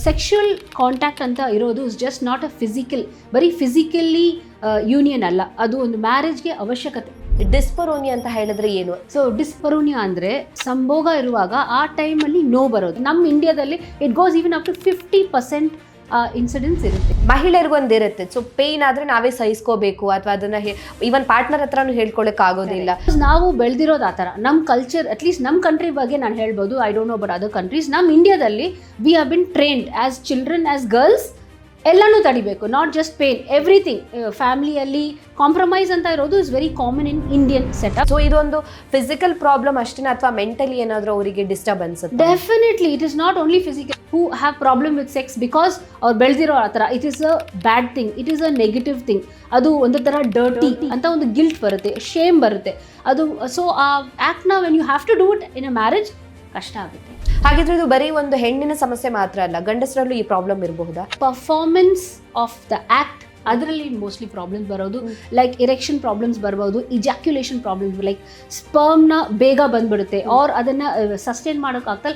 Sexual contact ಅಂತ ಇರೋದು is just not a physical, ಬರೀ ಫಿಸಿಕಲಿ ಯೂನಿಯನ್ ಅಲ್ಲ, ಅದು ಒಂದು ಮ್ಯಾರೇಜ್ಗೆ ಅವಶ್ಯಕತೆ. ಡಿಸ್ಪರೋನಿಯಾ ಅಂತ ಹೇಳಿದ್ರೆ ಏನು? ಸೊ ಡಿಸ್ಪರೋನಿಯಾ ಅಂದರೆ ಸಂಭೋಗ ಇರುವಾಗ ಆ ಟೈಮಲ್ಲಿ ನೋವು ಬರೋದು. ನಮ್ಮ ಇಂಡಿಯಾದಲ್ಲಿ it goes even up to 50% incidence ಇರುತ್ತೆ. ಮಹಿಳೆಯರಿಗೊಂದು ಇರುತ್ತೆ, ಸೊ ಪೇನ್ ಆದ್ರೆ ನಾವೇ ಸಹಿಸ್ಕೋಬೇಕು ಅಥವಾ ಅದನ್ನ ಈವನ್ ಪಾರ್ಟ್ನರ್ ಹತ್ರನೂ ಹೇಳ್ಕೊಳಕ್ ಆಗೋದಿಲ್ಲ. ನಾವು ಬೆಳೆದಿರೋದು ಆ ಥರ. ನಮ್ಮ ಕಲ್ಚರ್, ಅಟ್ಲೀಸ್ಟ್ ನಮ್ಮ ಕಂಟ್ರಿ ಬಗ್ಗೆ ನಾನು ಹೇಳ್ಬೋದು, I don't know but other countries. ನಮ್ಮ ಇಂಡಿಯಾದಲ್ಲಿ we have been trained as children, as girls, ಎಲ್ಲನೂ ತಡಿಬೇಕು, ನಾಟ್ ಜಸ್ಟ್ ಪೇನ್, ಎವ್ರಿಥಿಂಗ್. ಫ್ಯಾಮಿಲಿಯಲ್ಲಿ ಕಾಂಪ್ರಮೈಸ್ ಅಂತ ಇರೋದು is very common in Indian setup. So ಇದೊಂದು ಫಿಸಿಕಲ್ ಪ್ರಾಬ್ಲಮ್ ಅಷ್ಟೇ ಅಥವಾ ಮೆಂಟಲಿ ಏನಾದರೂ ಅವರಿಗೆ disturbance? Definitely it is not only physical. Who have problem with sex because ಅವ್ರು ಬೆಳೆದಿರೋ ಆ ಥರ, it is a bad thing, it is a negative thing. ಅದು ಒಂದು ಥರ ಡರ್ಟಿ ಅಂತ ಒಂದು ಗಿಲ್ಟ್ ಬರುತ್ತೆ, ಶೇಮ್ ಬರುತ್ತೆ ಅದು. ಸೊ ಆ ಆ್ಯಕ್ಟ್ನ when you have to do it in a marriage ಕಷ್ಟ ಆಗುತ್ತೆ. ಹಾಗಿದ್ರೆ ಇದು ಬರೀ ಒಂದು ಹೆಣ್ಣಿನ ಸಮಸ್ಯೆ ಮಾತ್ರ ಅಲ್ಲ, ಗಂಡಸರಲ್ಲೂ ಈ ಪ್ರಾಬ್ಲಮ್ ಇರಬಹುದಾ? ಪರ್ಫಾರ್ಮೆನ್ಸ್ ಆಫ್ ದ ಆ್ಯಕ್ಟ್ ಅದರಲ್ಲಿ ಮೋಸ್ಟ್ಲಿ ಪ್ರಾಬ್ಲಮ್ಸ್ ಬರೋದು. ಲೈಕ್ ಇರೆಕ್ಷನ್ ಪ್ರಾಬ್ಲಮ್ಸ್ ಬರ್ಬೋದು, ಇಜಾಕ್ಯುಲೇಷನ್ ಪ್ರಾಬ್ಲಮ್ಸ್, ಲೈಕ್ ಸ್ಪರ್ಮ್ನ ಬೇಗ ಬಂದ್ಬಿಡುತ್ತೆ, ಆರ್ ಅದನ್ನು ಸಸ್ಟೈನ್ ಮಾಡೋಕ್ಕಾಗ್ತಲ್ಲ,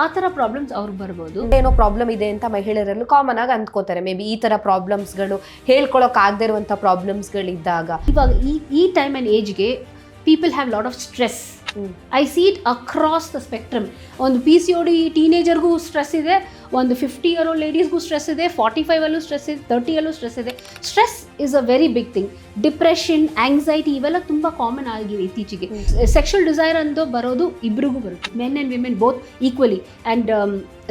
ಆ ಥರ ಪ್ರಾಬ್ಲಮ್ಸ್ ಅವ್ರಿಗೆ ಬರ್ಬೋದು. ಏನೋ ಪ್ರಾಬ್ಲಮ್ ಇದೆ ಅಂತ ಮಹಿಳೆಯರಲ್ಲೂ ಕಾಮನ್ ಆಗಿ ಅಂದ್ಕೋತಾರೆ. ಮೇ ಬಿ ಈ ಥರ ಪ್ರಾಬ್ಲಮ್ಸ್ಗಳು ಹೇಳ್ಕೊಳಕ್ ಆಗದೆ ಇರುವಂಥ ಪ್ರಾಬ್ಲಮ್ಸ್ಗಳಿದ್ದಾಗ ಇವಾಗ ಈ ಟೈಮ್ ಆ್ಯಂಡ್ ಏಜ್ಗೆ people have lot of stress. I see it across the spectrum. ಒಂದು PCOD ಟೀನೇಜರ್ಗೂ ಸ್ಟ್ರೆಸ್ ಇದೆ, ಒಂದು 50-year-old ಲೇಡೀಸ್ಗೂ ಸ್ಟ್ರೆಸ್ ಇದೆ, 45 ಸ್ಟ್ರೆಸ್ ಇದೆ, 30 ಸ್ಟ್ರೆಸ್ ಇದೆ. Stress is a very big thing. Depression, anxiety ಇವೆಲ್ಲ ತುಂಬ ಕಾಮನ್ ಆಗಿದೆ ಇತ್ತೀಚೆಗೆ. ಸೆಕ್ಷುವಲ್ ಡಿಸೈರ್ ಅಂತ ಬರೋದು ಇಬ್ರಿಗೂ ಬರುತ್ತೆ, men and women both equally, and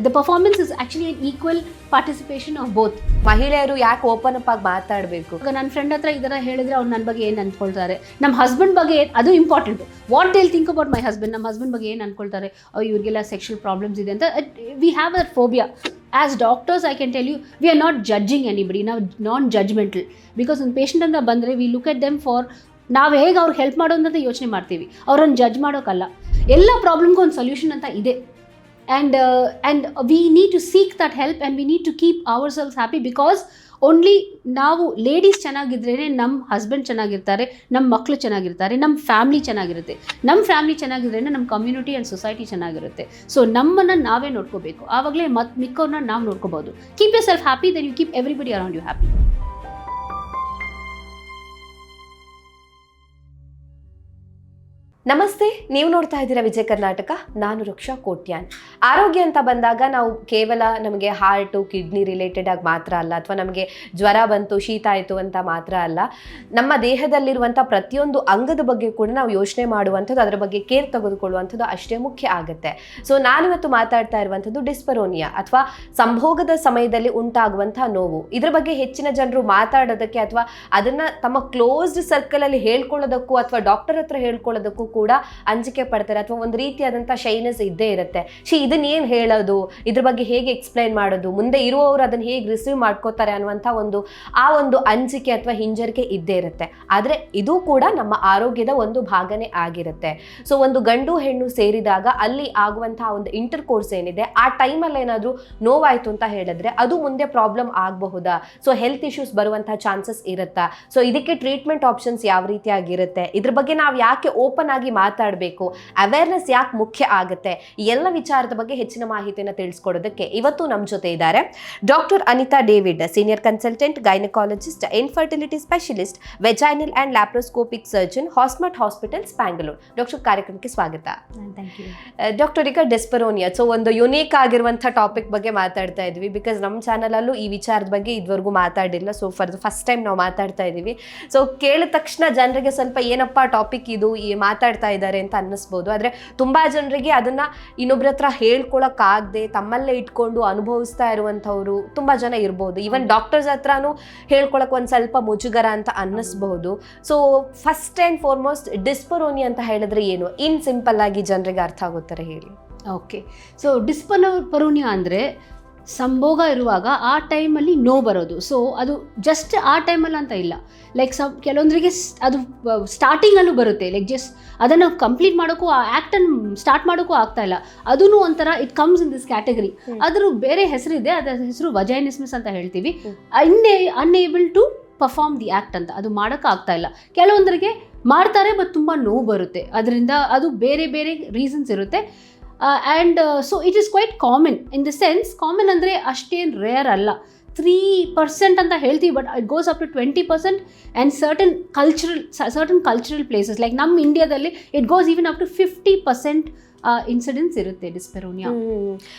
the performance is actually an equal participation of both. ಮಹಿಳೆಯರು ಯಾಕೆ ಓಪನ್ ಅಪ್ ಆಗಿ ಮಾತಾಡಬೇಕು? ಈಗ ನನ್ನ ಫ್ರೆಂಡ್ ಹತ್ರ ಇದರ ಹೇಳಿದ್ರೆ ಅವ್ರು ನನ್ನ ಬಗ್ಗೆ ಏನು ಅಂದ್ಕೊಳ್ತಾರೆ, ನಮ್ಮ ಹಸ್ಬೆಂಡ್ ಬಗ್ಗೆ ಅದು important. What they think about my husband, ನಮ್ಮ ಹಸ್ಬೆಂಡ್ ಬಗ್ಗೆ ಏನು ಅಂದ್ಕೊಳ್ತಾರೆ, ಇವ್ರಿಗೆಲ್ಲ ಸೆಕ್ಷುವಲ್ ಪ್ರಾಬ್ಲಮ್ಸ್ ಇದೆ ಅಂತ. We have that phobia. As doctors I can tell you, we are not judging anybody, ನಾವು ನಾನ್ ಜಡ್ಜ್ಮೆಂಟಲ್. ಬಿಕಾಸ್ ಒಂದು ಪೇಷಂಟ್ ಅಂತ ಬಂದರೆ we look at them for ನಾವು ಹೇಗೆ ಅವ್ರಿಗೆ ಹೆಲ್ಪ್ ಮಾಡೋದಂತ ಯೋಚನೆ ಮಾಡ್ತೀವಿ, ಅವ್ರನ್ನ ಜಡ್ಜ್ ಮಾಡೋಕ್ಕಲ್ಲ. ಎಲ್ಲ ಪ್ರಾಬ್ಲಮ್ಗೂ ಒಂದು ಸೊಲ್ಯೂಷನ್ ಅಂತ ಇದೆ. And we need to seek that help and we need to keep ourselves happy because only ನಾವು ಲೇಡೀಸ್ ಚೆನ್ನಾಗಿದ್ರೇ ನಮ್ಮ ಹಸ್ಬೆಂಡ್ ಚೆನ್ನಾಗಿರ್ತಾರೆ, ನಮ್ಮ ಮಕ್ಕಳು ಚೆನ್ನಾಗಿರ್ತಾರೆ, ನಮ್ಮ ಫ್ಯಾಮಿಲಿ ಚೆನ್ನಾಗಿರುತ್ತೆ. ನಮ್ಮ ಫ್ಯಾಮಿಲಿ ಚೆನ್ನಾಗಿದ್ರೇ ನಮ್ಮ ಕಮ್ಯುನಿಟಿ ಆ್ಯಂಡ್ ಸೊಸೈಟಿ ಚೆನ್ನಾಗಿರುತ್ತೆ. ಸೊ ನಮ್ಮನ್ನು ನಾವೇ ನೋಡ್ಕೋಬೇಕು, ಆವಾಗಲೇ ಮಿಕ್ಕವ್ರನ್ನ ನಾವು ನೋಡ್ಕೋಬೋದು. Keep yourself happy, then you keep everybody around you happy. ನಮಸ್ತೆ, ನೀವು ನೋಡ್ತಾ ಇದ್ದೀರಾ ವಿಜಯ ಕರ್ನಾಟಕ. ನಾನು ರಕ್ಷಾ ಕೋಟ್ಯಾನ್. ಆರೋಗ್ಯ ಅಂತ ಬಂದಾಗ ನಾವು ಕೇವಲ ನಮಗೆ ಹಾರ್ಟು, ಕಿಡ್ನಿ ರಿಲೇಟೆಡ್ ಆಗಿ ಮಾತ್ರ ಅಲ್ಲ, ಅಥವಾ ನಮಗೆ ಜ್ವರ ಬಂತು, ಶೀತ ಆಯಿತು ಅಂತ ಮಾತ್ರ ಅಲ್ಲ, ನಮ್ಮ ದೇಹದಲ್ಲಿರುವಂಥ ಪ್ರತಿಯೊಂದು ಅಂಗದ ಬಗ್ಗೆ ಕೂಡ ನಾವು ಯೋಚನೆ ಮಾಡುವಂಥದ್ದು, ಅದರ ಬಗ್ಗೆ ಕೇರ್ ತೆಗೆದುಕೊಳ್ಳುವಂಥದ್ದು ಅಷ್ಟೇ ಮುಖ್ಯ ಆಗುತ್ತೆ. ಸೊ ನಾನಿವತ್ತು ಮಾತಾಡ್ತಾ ಇರುವಂಥದ್ದು ಡಿಸ್ಪರೋನಿಯಾ ಅಥವಾ ಸಂಭೋಗದ ಸಮಯದಲ್ಲಿ ಉಂಟಾಗುವಂಥ ನೋವು. ಇದ್ರ ಬಗ್ಗೆ ಹೆಚ್ಚಿನ ಜನರು ಮಾತಾಡೋದಕ್ಕೆ ಅಥವಾ ಅದನ್ನು ತಮ್ಮ ಕ್ಲೋಸ್ಡ್ ಸರ್ಕಲಲ್ಲಿ ಹೇಳ್ಕೊಳ್ಳೋದಕ್ಕೂ ಅಥವಾ ಡಾಕ್ಟರ್ ಹತ್ರ ಹೇಳ್ಕೊಳ್ಳೋದಕ್ಕೂ ಕೂಡ ಅಂಜಿಕೆ ಪಡ್ತಾರೆ, ಅಥವಾ ಒಂದು ರೀತಿಯಾದಂಥ ಶೈನೆಸ್ ಇದ್ದೇ ಇರುತ್ತೆ. ಇದನ್ನ ಏನು ಹೇಳೋದು, ಇದ್ರ ಬಗ್ಗೆ ಹೇಗೆ ಎಕ್ಸ್ಪ್ಲೈನ್ ಮಾಡೋದು, ಮುಂದೆ ಇರುವವರು ಅದನ್ನು ಹೇಗೆ ರಿಸೀವ್ ಮಾಡ್ಕೋತಾರೆ ಅನ್ನುವಂಥ ಒಂದು ಅಂಜಿಕೆ ಅಥವಾ ಹಿಂಜರಿಕೆ ಇದ್ದೇ ಇರುತ್ತೆ. ಆದರೆ ಇದು ಕೂಡ ನಮ್ಮ ಆರೋಗ್ಯದ ಒಂದು ಭಾಗನೇ ಆಗಿರುತ್ತೆ. ಸೊ ಒಂದು ಗಂಡು ಹೆಣ್ಣು ಸೇರಿದಾಗ ಅಲ್ಲಿ ಆಗುವಂತಹ ಒಂದು ಇಂಟರ್ ಕೋರ್ಸ್ ಏನಿದೆ, ಆ ಟೈಮಲ್ಲಿ ಏನಾದರೂ ನೋವಾಯಿತು ಅಂತ ಹೇಳಿದ್ರೆ ಅದು ಮುಂದೆ ಪ್ರಾಬ್ಲಮ್ ಆಗಬಹುದಾ, ಸೊ ಹೆಲ್ತ್ ಇಶ್ಯೂಸ್ ಬರುವಂತಹ ಚಾನ್ಸಸ್ ಇರುತ್ತಾ, ಸೊ ಇದಕ್ಕೆ ಟ್ರೀಟ್ಮೆಂಟ್ ಆಪ್ಷನ್ಸ್ ಯಾವ ರೀತಿಯಾಗಿರುತ್ತೆ, ಇದ್ರ ಬಗ್ಗೆ ನಾವು ಯಾಕೆ ಓಪನ್ ಆಗಿ ಮಾತಾಡಬೇಕು, ಅವೇರ್ನೆಸ್ ಯಾಕೆ ಮುಖ್ಯ ಆಗುತ್ತೆ, ಎಲ್ಲ ವಿಚಾರದ ಬಗ್ಗೆ ಹೆಚ್ಚಿನ ಮಾಹಿತಿಯನ್ನು ತಿಳಿಸ್ಕೊಡೋದಕ್ಕೆ ಇವತ್ತು ನಮ್ಮ ಜೊತೆ ಇದ್ದಾರೆ doctor Anita David, senior consultant, gynaecologist, infertility specialist, vaginal and laparoscopic surgeon, Hosmat hospitals, Bangalore. Doctor, ಕಾರ್ಯಕ್ರಮಕ್ಕೆ ಸ್ವಾಗತ. ಡಾಕ್ಟರ್, ಈಗ ಡಿಸ್ಪರೋನಿಯಾ, ಸೊ ಒಂದು ಯುನೀಕ್ ಆಗಿರುವಂಥ ಟಾಪಿಕ್ ಬಗ್ಗೆ ಮಾತಾಡ್ತಾ ಇದ್ವಿ. ಬಿಕಾಸ್ ನಮ್ಮ ಚಾನಲಲ್ಲೂ ಈ ವಿಚಾರದ ಬಗ್ಗೆ ಇದುವರೆಗೂ ಮಾತಾಡಿಲ್ಲ. So for the first time ನಾವು ಮಾತಾಡ್ತಾ ಇದ್ದೀವಿ. ಸೊ ಕೇಳಿದ ತಕ್ಷಣ ಜನರಿಗೆ ಸ್ವಲ್ಪ ಏನಪ್ಪ ಟಾಪಿಕ್ ಇದು, ಈ ಮಾತಾಡ್ತಾ ಇದ್ದಾರೆ ಅಂತ ಅನ್ನಿಸ್ಬೋದು. ಆದರೆ ತುಂಬ ಜನರಿಗೆ ಅದನ್ನು ಇನ್ನೊಬ್ರ ಹತ್ರ ಹೇಳ್ಕೊಳಕ್ಕಾಗದೆ ತಮ್ಮಲ್ಲೇ ಇಟ್ಕೊಂಡು ಅನುಭವಿಸ್ತಾ ಇರುವಂಥವ್ರು ತುಂಬ ಜನ ಇರ್ಬೋದು. ಈವನ್ ಡಾಕ್ಟರ್ಸ್ ಹತ್ರನೂ ಹೇಳ್ಕೊಳಕ್ಕೆ ಒಂದು ಸ್ವಲ್ಪ ಮುಜುಗರ ಅಂತ ಅನ್ನಿಸ್ಬಹುದು. ಸೊ ಫಸ್ಟ್ ಆ್ಯಂಡ್ ಫಾರ್ಮೋಸ್ಟ್ ಡಿಸ್ಪರೋನಿಯಾ ಅಂತ ಹೇಳಿದ್ರೆ ಏನು, ಇನ್ ಸಿಂಪಲ್ ಆಗಿ ಜನರಿಗೆ ಅರ್ಥ ಆಗುತ್ತಾರೆ ಹೇಳಿ. ಓಕೆ, ಸೊ ಡಿಸ್ಪರೋನಿಯಾ ಅಂದರೆ ಸಂಭೋಗ ಇರುವಾಗ ಆ ಟೈಮಲ್ಲಿ ನೋವು ಬರೋದು. ಸೊ ಅದು ಜಸ್ಟ್ ಆ ಟೈಮಲ್ಲಿ ಅಂತ ಇಲ್ಲ, ಲೈಕ್ ಕೆಲವೊಂದರಿಗೆ ಅದು ಸ್ಟಾರ್ಟಿಂಗಲ್ಲೂ ಬರುತ್ತೆ. ಲೈಕ್ ಜಸ್ಟ್ ಅದನ್ನು ಕಂಪ್ಲೀಟ್ ಮಾಡೋಕ್ಕೂ, ಆ ಆ್ಯಕ್ಟನ್ನು ಸ್ಟಾರ್ಟ್ ಮಾಡೋಕ್ಕೂ ಆಗ್ತಾ ಇಲ್ಲ. ಅದೂ ಒಂಥರ it comes in this category. ಅದ್ರ ಬೇರೆ ಹೆಸರಿದೆ, ಅದರ ಹೆಸರು ವಜೈನಿಸ್ಮಸ್ ಅಂತ ಹೇಳ್ತೀವಿ. Unable to perform the act ಅಂತ, ಅದು ಮಾಡೋಕ್ಕೆ ಆಗ್ತಾ ಇಲ್ಲ. ಕೆಲವೊಂದರಿಗೆ ಮಾಡ್ತಾರೆ ಬಟ್ ತುಂಬ ನೋವು ಬರುತ್ತೆ ಅದರಿಂದ. ಅದು ಬೇರೆ ಬೇರೆ ರೀಸನ್ಸ್ ಇರುತ್ತೆ. And so it is quite common in the sense, common ಅಂದರೆ ಅಷ್ಟೇನು ರೇರ್ ಅಲ್ಲ. 3% ಅಂತ ಹೇಳ್ತೀವಿ, but it goes up to 20%. And certain cultural places like ನಮ್ಮ ಇಂಡಿಯಾದಲ್ಲಿ it goes even up to 50% incidence ಇರುತ್ತೆ ಡಿಸ್ಪೆರೋನಿಯಾ.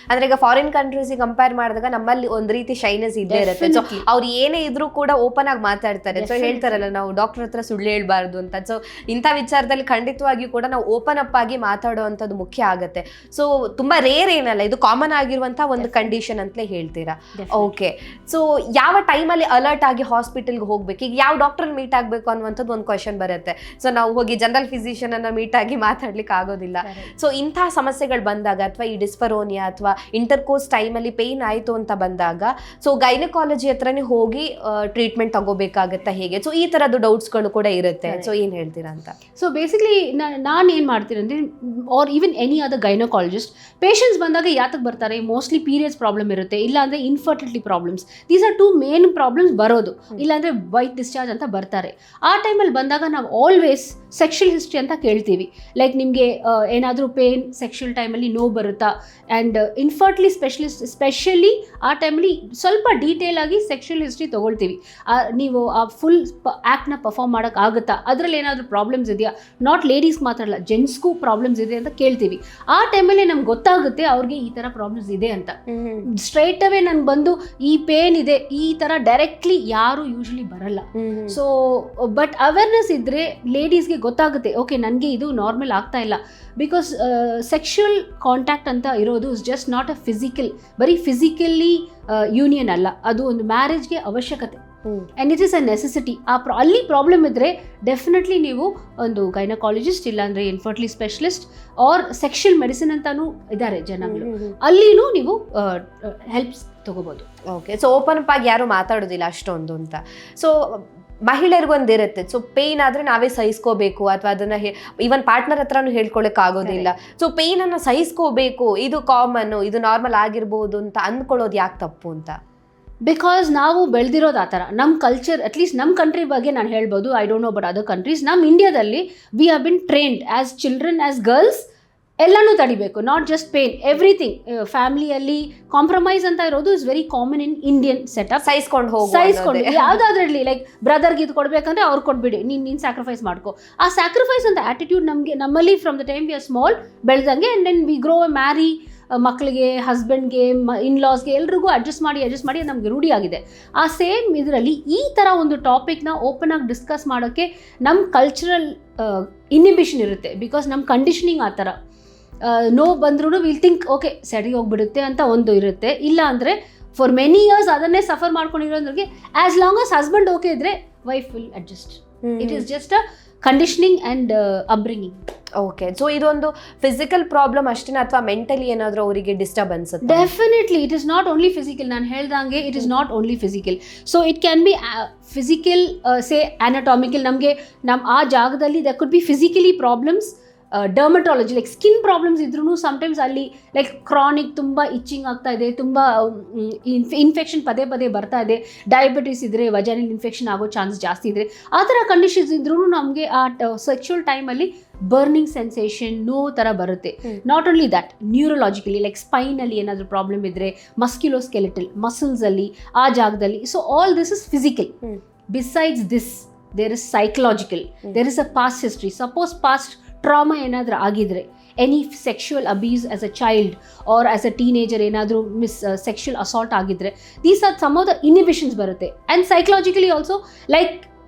ಅಂದ್ರೆ ಈಗ ಫಾರಿನ್ ಕಂಟ್ರೀಸಿಗೆ ಕಂಪೇರ್ ಮಾಡಿದಾಗ ನಮ್ಮಲ್ಲಿ ಒಂದ್ ರೀತಿ ಶೈನೆಸ್ ಇದ್ದೇ ಇರುತ್ತೆ. ಸೊ ಅವ್ರು ಏನೇ ಇದ್ರೂ ಕೂಡ ಓಪನ್ ಆಗಿ ಮಾತಾಡ್ತಾರೆ. ಸೊ ಹೇಳ್ತಾರಲ್ಲ, ನಾವು ಡಾಕ್ಟರ್ ಹತ್ರ ಸುಳ್ಳು ಹೇಳ್ಬಾರ್ದು ಅಂತ. ಸೊ ಇಂಥ ವಿಚಾರದಲ್ಲಿ ಖಂಡಿತವಾಗಿಯೂ ಕೂಡ ನಾವು ಓಪನ್ ಅಪ್ ಆಗಿ ಮಾತಾಡುವಂಥದ್ದು ಮುಖ್ಯ ಆಗುತ್ತೆ. ಸೊ ತುಂಬಾ ರೇರ್ ಏನಲ್ಲ, ಇದು ಕಾಮನ್ ಆಗಿರುವಂತಹ ಒಂದು ಕಂಡೀಷನ್ ಅಂತಲೇ ಹೇಳ್ತೀರಾ. ಓಕೆ, ಸೊ ಯಾವ ಟೈಮಲ್ಲಿ ಅಲರ್ಟ್ ಆಗಿ ಹಾಸ್ಪಿಟಲ್ಗೆ ಹೋಗ್ಬೇಕು, ಈಗ ಯಾವ ಡಾಕ್ಟರ್ ಮೀಟ್ ಆಗಬೇಕು ಅನ್ನುವಂಥದ್ದು ಒಂದು ಕ್ವಶನ್ ಬರುತ್ತೆ. ಸೊ ನಾವು ಹೋಗಿ ಜನರಲ್ ಫಿಸಿಷಿಯನ್ ಅನ್ನ ಮೀಟ್ ಆಗಿ ಮಾತಾಡ್ಲಿಕ್ಕೆ ಆಗೋದಿಲ್ಲ. ಸೊ ಇಂಥ ಸಮಸ್ಯೆಗಳು ಬಂದಾಗ ಅಥವಾ ಈ ಡಿಸ್ಪರೋನಿಯಾ ಅಥವಾ ಇಂಟರ್ಕೋರ್ಸ್ ಟೈಮಲ್ಲಿ ಪೇನ್ ಆಯಿತು ಅಂತ ಬಂದಾಗ ಸೊ ಗೈನಕಾಲಜಿ ಹತ್ರನೇ ಹೋಗಿ ಟ್ರೀಟ್ಮೆಂಟ್ ತಗೋಬೇಕಾಗತ್ತಾ, ಹೇಗೆ? ಸೊ ಈ ಥರದ್ದು ಡೌಟ್ಸ್ಗಳು ಕೂಡ ಇರುತ್ತೆ. ಸೊ ಏನು ಹೇಳ್ತೀರಾ ಅಂತ? ಸೊ ಬೇಸಿಕ್ಲಿ ನಾನು ಏನು ಮಾಡ್ತೀನಿ ಅಂದರೆ, or even any other gynaecologist, patients ಬಂದಾಗ ಯಾತಕ್ಕೆ ಬರ್ತಾರೆ? ಮೋಸ್ಟ್ಲಿ ಪೀರಿಯಡ್ಸ್ ಪ್ರಾಬ್ಲಮ್ ಇರುತ್ತೆ, ಇಲ್ಲಾಂದರೆ infertility problems. These are 2 main problems ಬರೋದು. ಇಲ್ಲಾಂದರೆ ವೈಟ್ ಡಿಸ್ಚಾರ್ಜ್ ಅಂತ ಬರ್ತಾರೆ. ಆ ಟೈಮಲ್ಲಿ ಬಂದಾಗ ನಾವು ಆಲ್ವೇಸ್ ಸೆಕ್ಷುವಲ್ ಹಿಸ್ಟ್ರಿ ಅಂತ ಕೇಳ್ತೀವಿ. ಲೈಕ್ ನಿಮಗೆ ಏನಾದರೂ ಪೇನ್ ಸೆಕ್ಷುವಲ್ ಟೈಮಲ್ಲಿ ನೋವು ಬರುತ್ತಾ, ಆ್ಯಂಡ್ ಇನ್ಫರ್ಟಿಲಿ ಸ್ಪೆಷಲಿ ಆ ಟೈಮಲ್ಲಿ ಸ್ವಲ್ಪ ಡೀಟೇಲ್ ಆಗಿ ಸೆಕ್ಷುವಲ್ ಹಿಸ್ಟ್ರಿ ತೊಗೊಳ್ತೀವಿ. ನೀವು ಆ ಫುಲ್ ಆ್ಯಕ್ಟ್ನ ಪರ್ಫಾರ್ಮ್ ಮಾಡೋಕ್ಕಾಗುತ್ತಾ, ಅದರಲ್ಲಿ ಏನಾದರೂ ಪ್ರಾಬ್ಲಮ್ಸ್ ಇದೆಯಾ, ನಾಟ್ ಲೇಡೀಸ್ಗೆ ಮಾತ್ರ ಅಲ್ಲ ಜೆಂಟ್ಸ್ಗೂ ಪ್ರಾಬ್ಲಮ್ಸ್ ಇದೆ ಅಂತ ಕೇಳ್ತೀವಿ. ಆ ಟೈಮಲ್ಲಿ ನಮ್ಗೆ ಗೊತ್ತಾಗುತ್ತೆ ಅವ್ರಿಗೆ ಈ ಥರ ಪ್ರಾಬ್ಲಮ್ಸ್ ಇದೆ ಅಂತ. ಸ್ಟ್ರೈಟ್ ಅವೇ ನನ್ಗೆ ಬಂದು ಈ ಪೇನ್ ಇದೆ ಈ ಥರ ಡೈರೆಕ್ಟ್ಲಿ ಯಾರು ಯೂಶ್ವಲಿ ಬರಲ್ಲ. ಸೊ ಬಟ್ ಅವೇರ್ನೆಸ್ ಇದ್ದರೆ ಲೇಡೀಸ್ಗೆ ಗೊತ್ತಾಗುತ್ತೆ, ಓಕೆ ನನಗೆ ಇದು ನಾರ್ಮಲ್ ಆಗ್ತಾ ಇಲ್ಲ. ಬಿಕಾಸ್ ಸೆಕ್ಷುವಲ್ ಕಾಂಟ್ಯಾಕ್ಟ್ ಅಂತ ಇರೋದು is just not a physical, ಬರೀ ಫಿಸಿಕಲಿ ಯೂನಿಯನ್ ಅಲ್ಲ, ಅದು ಒಂದು ಮ್ಯಾರೇಜ್ಗೆ ಅವಶ್ಯಕತೆ. And it is a necessity. ಅಲ್ಲಿ ಪ್ರಾಬ್ಲಮ್ ಇದ್ದರೆ ಡೆಫಿನೆಟ್ಲಿ ನೀವು ಒಂದು ಗೈನಕಾಲಜಿಸ್ಟ್ ಇಲ್ಲಾಂದರೆ infertility specialist or sexual medicine ಅಂತಾನೂ ಇದ್ದಾರೆ ಜನಗಳು, ಅಲ್ಲಿನೂ ನೀವು ಹೆಲ್ಪ್ಸ್ ತಗೋಬೋದು. ಓಕೆ, ಸೊ ಓಪನ್ ಅಪ್ ಆಗಿ ಯಾರು ಮಾತಾಡೋದಿಲ್ಲ ಅಷ್ಟೊಂದು ಅಂತ. ಸೊ ಮಹಿಳೆಯರಿಗೊಂದಿರುತ್ತೆ, ಸೊ ಪೇನ್ ಆದರೆ ನಾವೇ ಸಹಿಸ್ಕೋಬೇಕು ಅಥವಾ ಅದನ್ನು ಈವನ್ ಪಾರ್ಟ್ನರ್ ಹತ್ರನೂ ಹೇಳ್ಕೊಳಕ್ಕೆ ಆಗೋದಿಲ್ಲ. ಸೊ ಪೇನನ್ನು ಸಹಿಸ್ಕೋಬೇಕು, ಇದು ಕಾಮನ್ನು, ಇದು ನಾರ್ಮಲ್ ಆಗಿರ್ಬೋದು ಅಂತ ಅಂದ್ಕೊಳ್ಳೋದು ಯಾಕೆ ತಪ್ಪು ಅಂತ? ಬಿಕಾಸ್ ನಾವು ಬೆಳೆದಿರೋದು ಆ ಥರ. ನಮ್ಮ ಕಲ್ಚರ್, ಅಟ್ಲೀಸ್ಟ್ ನಮ್ಮ ಕಂಟ್ರಿ ಬಗ್ಗೆ ನಾನು ಹೇಳ್ಬೋದು, I don't know but other countries. ನಮ್ಮ ಇಂಡಿಯಾದಲ್ಲಿ we have been trained as children, as girls, ಎಲ್ಲನೂ ತಡಿಬೇಕು, ನಾಟ್ ಜಸ್ಟ್ ಪೇನ್, ಎವ್ರಿಥಿಂಗ್. ಫ್ಯಾಮಿಲಿಯಲ್ಲಿ ಕಾಂಪ್ರಮೈಸ್ ಅಂತ ಇರೋದು is very common in Indian setup. ಸಹಿಸ್ಕೊಂಡು ಯಾವುದಾದ್ರಲ್ಲಿ ಲೈಕ್ ಬ್ರದರ್ಗೆ ಇದು ಕೊಡಬೇಕಂದ್ರೆ ಅವ್ರು ಕೊಟ್ಬಿಡಿ, ನೀನು ಸ್ಯಾಕ್ರಿಫೈಸ್ ಮಾಡ್ಕೊ. ಆ ಸ್ಯಾಕ್ರಿಫೈಸ್ ಅಂತ ಆ್ಯಟಿಟ್ಯೂಡ್ ನಮ್ಮಲ್ಲಿ from the time we are small ಬೆಳೆದಂಗೆ, and then we grow marry, ಮಕ್ಕಳಿಗೆ, ಹಸ್ಬೆಂಡ್ಗೆ, ಇನ್ಲಾಸ್ಗೆ ಎಲ್ರಿಗೂ ಅಡ್ಜಸ್ಟ್ ಮಾಡಿ ನಮಗೆ ರೂಢಿಯಾಗಿದೆ. ಆ ಸೇಮ್ ಇದರಲ್ಲಿ ಈ ಥರ ಒಂದು ಟಾಪಿಕ್ನ ಓಪನ್ ಆಗಿ ಡಿಸ್ಕಸ್ ಮಾಡೋಕ್ಕೆ ನಮ್ಮ ಕಲ್ಚರಲ್ ಇನ್ಹಿಬಿಷನ್ ಇರುತ್ತೆ. ಬಿಕಾಸ್ ನಮ್ಮ ಕಂಡೀಷನಿಂಗ್ ಆ ಥರ. ನೋ ಬಂದ್ರೂ ವಿಲ್ ಥಿಂಕ್ ಓಕೆ ಸರಿ ಹೋಗ್ಬಿಡುತ್ತೆ ಅಂತ ಒಂದು ಇರುತ್ತೆ. ಇಲ್ಲ ಅಂದರೆ ಫಾರ್ ಮೆನಿ ಇಯರ್ಸ್ ಅದನ್ನೇ ಸಫರ್ ಮಾಡ್ಕೊಂಡಿರೋದ್ರಿಗೆ as long as husband okay ಇದ್ದರೆ wife will adjust. It is just a conditioning and upbringing. Okay, so ಇದೊಂದು ಫಿಸಿಕಲ್ ಪ್ರಾಬ್ಲಮ್ ಅಷ್ಟೇನಾ ಅಥವಾ ಮೆಂಟಲಿ ಏನಾದರೂ ಅವರಿಗೆ disturbance? Definitely it is not only physical. ನಾನು ಹೇಳ್ದಂಗೆ it is not only physical. So it can be physical, say anatomical. ನಮಗೆ ಆ ಜಾಗದಲ್ಲಿ there could be physically problems. Dermatology like skin problems ಇದ್ರೂ ಸಮ್ಟೈಮ್ಸ್ ಅಲ್ಲಿ ಲೈಕ್ ಕ್ರಾನಿಕ್ ತುಂಬ itching ಆಗ್ತಾ ಇದೆ, ತುಂಬ ಇನ್ಫೆಕ್ಷನ್ ಪದೇ ಬರ್ತಾ ಇದೆ, ಡಯಾಬಿಟಿಸ್ ಇದ್ದರೆ ವಜೈನಲ್ ಇನ್ಫೆಕ್ಷನ್ ಆಗೋ ಚಾನ್ಸ್ ಜಾಸ್ತಿ ಇದ್ದರೆ, ಆ ಥರ ಕಂಡೀಷನ್ಸ್ ಇದ್ರೂ ನಮಗೆ ಆ ಸೆಕ್ಷುವಲ್ ಟೈಮಲ್ಲಿ ಬರ್ನಿಂಗ್ ಸೆನ್ಸೇಷನ್, ನೋವು ಥರ ಬರುತ್ತೆ. Not only that, neurologically like ಸ್ಪೈನಲ್ಲಿ ಏನಾದರೂ ಪ್ರಾಬ್ಲಮ್ ಇದ್ದರೆ, ಮಸ್ಕ್ಯುಲೋಸ್ಕೆಲೆಟಲ್ ಮಸಲ್ಸಲ್ಲಿ ಆ ಜಾಗದಲ್ಲಿ. So all this is physical. Besides this there is psychological, there is a past history. Suppose past trauma ಏನಾದರೂ ಆಗಿದ್ರೆ, any sexual abuse as a child or as a teenager ಏನಾದರೂ sexual assault ಆಗಿದ್ರೆ, these are some of the inhibitions ಬರುತ್ತೆ. And psychologically also, like